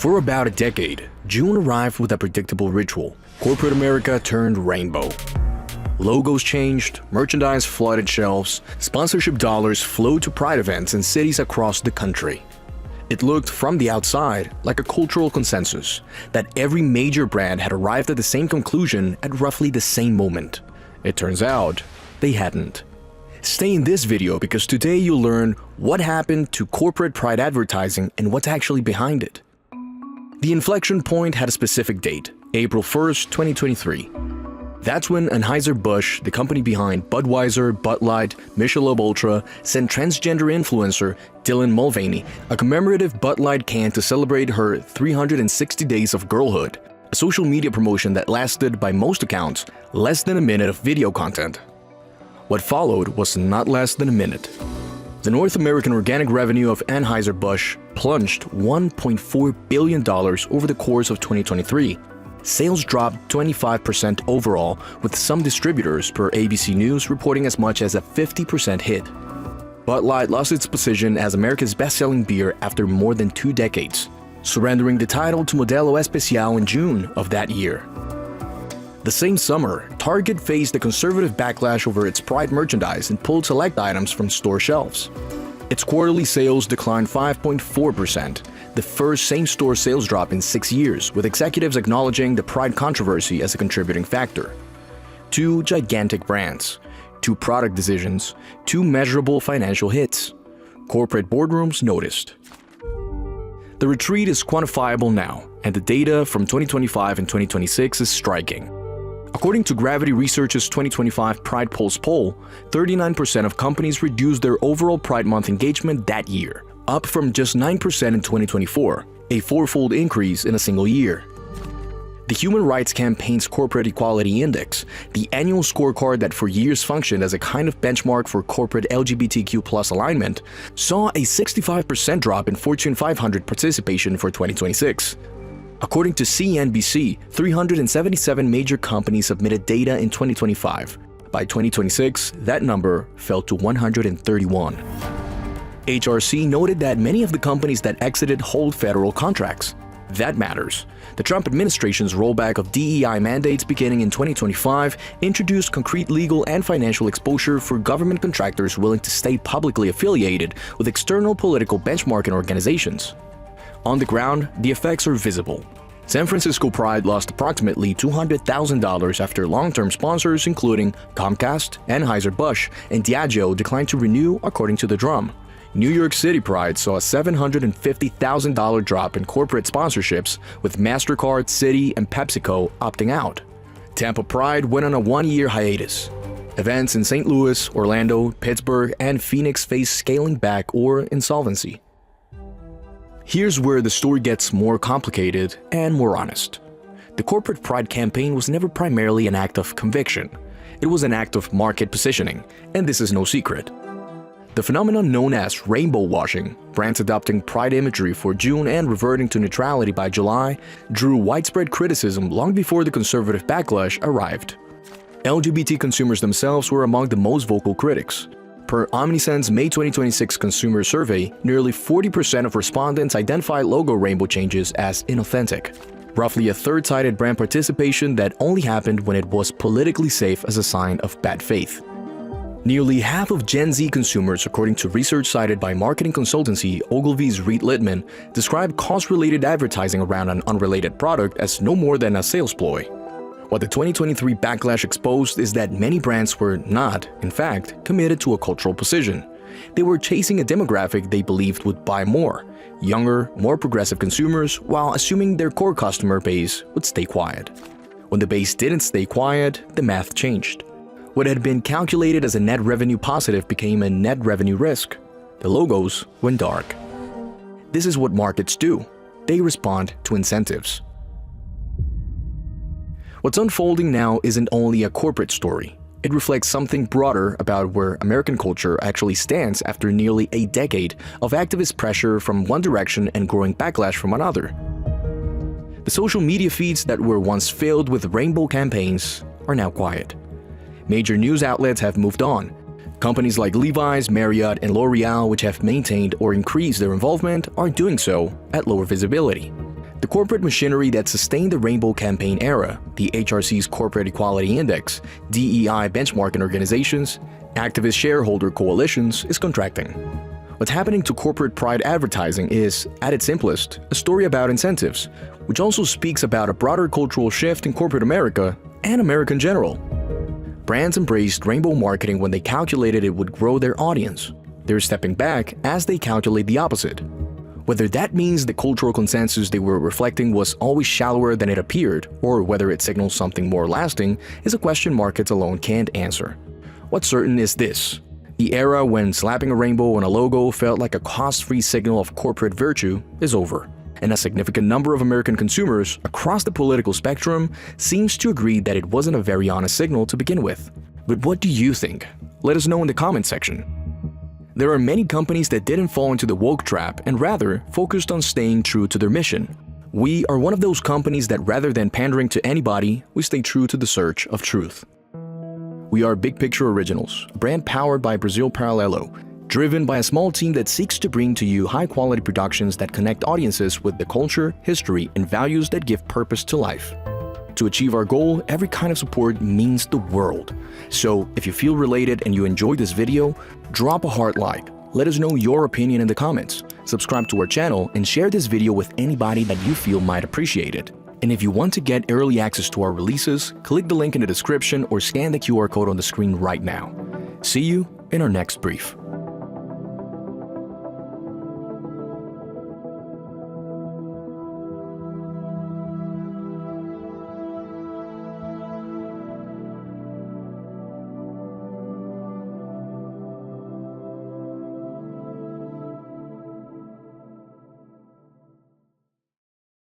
For about a decade, June arrived with a predictable ritual. Corporate America turned rainbow. Logos changed, merchandise flooded shelves, sponsorship dollars flowed to pride events in cities across the country. It looked from the outside like a cultural consensus that every major brand had arrived at the same conclusion at roughly the same moment. It turns out they hadn't. Stay in this video because today you'll learn what happened to corporate pride advertising and what's actually behind it. The inflection point had a specific date, April 1st, 2023. That's when Anheuser-Busch, the company behind Budweiser, Bud Light, Michelob Ultra, sent transgender influencer Dylan Mulvaney a commemorative Bud Light can to celebrate her 360 days of girlhood, a social media promotion that lasted, by most accounts, less than a minute of video content. What followed was not less than a minute. The North American organic revenue of Anheuser-Busch plunged $1.4 billion over the course of 2023. Sales dropped 25% overall, with some distributors per ABC News reporting as much as a 50% hit. Bud Light lost its position as America's best-selling beer after more than 2 decades, surrendering the title to Modelo Especial in June of that year. The same summer, Target faced a conservative backlash over its Pride merchandise and pulled select items from store shelves. Its quarterly sales declined 5.4%, the first same-store sales drop in 6 years, with executives acknowledging the Pride controversy as a contributing factor. 2 gigantic brands, 2 product decisions, 2 measurable financial hits. Corporate boardrooms noticed. The retreat is quantifiable now, and the data from 2025 and 2026 is striking. According to Gravity Research's 2025 Pride Pulse poll, 39% of companies reduced their overall Pride Month engagement that year, up from just 9% in 2024, a 4-fold increase in a single year. The Human Rights Campaign's Corporate Equality Index, the annual scorecard that for years functioned as a kind of benchmark for corporate LGBTQ+ alignment, saw a 65% drop in Fortune 500 participation for 2026. According to CNBC, 377 major companies submitted data in 2025. By 2026, that number fell to 131. HRC noted that many of the companies that exited hold federal contracts. That matters. The Trump administration's rollback of DEI mandates beginning in 2025 introduced concrete legal and financial exposure for government contractors willing to stay publicly affiliated with external political benchmarking organizations. On the ground, the effects are visible. San Francisco Pride lost approximately $200,000 after long-term sponsors including Comcast, Anheuser-Busch, and Diageo declined to renew, according to the Drum. New York City Pride saw a $750,000 drop in corporate sponsorships, with MasterCard, Citi, and PepsiCo opting out. Tampa Pride went on a 1-year hiatus. Events in St. Louis, Orlando, Pittsburgh, and Phoenix faced scaling back or insolvency. Here's where the story gets more complicated and more honest. The corporate pride campaign was never primarily an act of conviction. It was an act of market positioning, and this is no secret. The phenomenon known as rainbow washing, brands adopting pride imagery for June and reverting to neutrality by July, drew widespread criticism long before the conservative backlash arrived. LGBT consumers themselves were among the most vocal critics. Per Omnisense May 2026 consumer survey, nearly 40% of respondents identified logo rainbow changes as inauthentic. Roughly a third cited brand participation that only happened when it was politically safe as a sign of bad faith. Nearly half of Gen Z consumers, according to research cited by marketing consultancy Ogilvy's Reed Littman, describe cost-related advertising around an unrelated product as no more than a sales ploy. What the 2023 backlash exposed is that many brands were not, in fact, committed to a cultural position. They were chasing a demographic they believed would buy more, younger, more progressive consumers, while assuming their core customer base would stay quiet. When the base didn't stay quiet, the math changed. What had been calculated as a net revenue positive became a net revenue risk. The logos went dark. This is what markets do. They respond to incentives. What's unfolding now isn't only a corporate story. It reflects something broader about where American culture actually stands after nearly a decade of activist pressure from one direction and growing backlash from another. The social media feeds that were once filled with rainbow campaigns are now quiet. Major news outlets have moved on. Companies like Levi's, Marriott, and L'Oreal, which have maintained or increased their involvement, are doing so at lower visibility. The corporate machinery that sustained the Rainbow Campaign era, the HRC's Corporate Equality Index, DEI benchmarking organizations, activist shareholder coalitions, is contracting. What's happening to corporate pride advertising is, at its simplest, a story about incentives, which also speaks about a broader cultural shift in corporate America and America in general. Brands embraced rainbow marketing when they calculated it would grow their audience. They're stepping back as they calculate the opposite. Whether that means the cultural consensus they were reflecting was always shallower than it appeared, or whether it signals something more lasting, is a question markets alone can't answer. What's certain is this: the era when slapping a rainbow on a logo felt like a cost-free signal of corporate virtue is over, and a significant number of American consumers across the political spectrum seems to agree that it wasn't a very honest signal to begin with. But what do you think? Let us know in the comment section. There are many companies that didn't fall into the woke trap and rather focused on staying true to their mission. We are one of those companies that, rather than pandering to anybody, we stay true to the search of truth. We are Big Picture Originals, a brand powered by Brazil Paralelo, driven by a small team that seeks to bring to you high-quality productions that connect audiences with the culture, history, and values that give purpose to life. To achieve our goal, every kind of support means the world. So, if you feel related and you enjoyed this video, drop a heart like. Let us know your opinion in the comments. Subscribe to our channel and share this video with anybody that you feel might appreciate it. And if you want to get early access to our releases, click the link in the description or scan the QR code on the screen right now. See you in our next brief.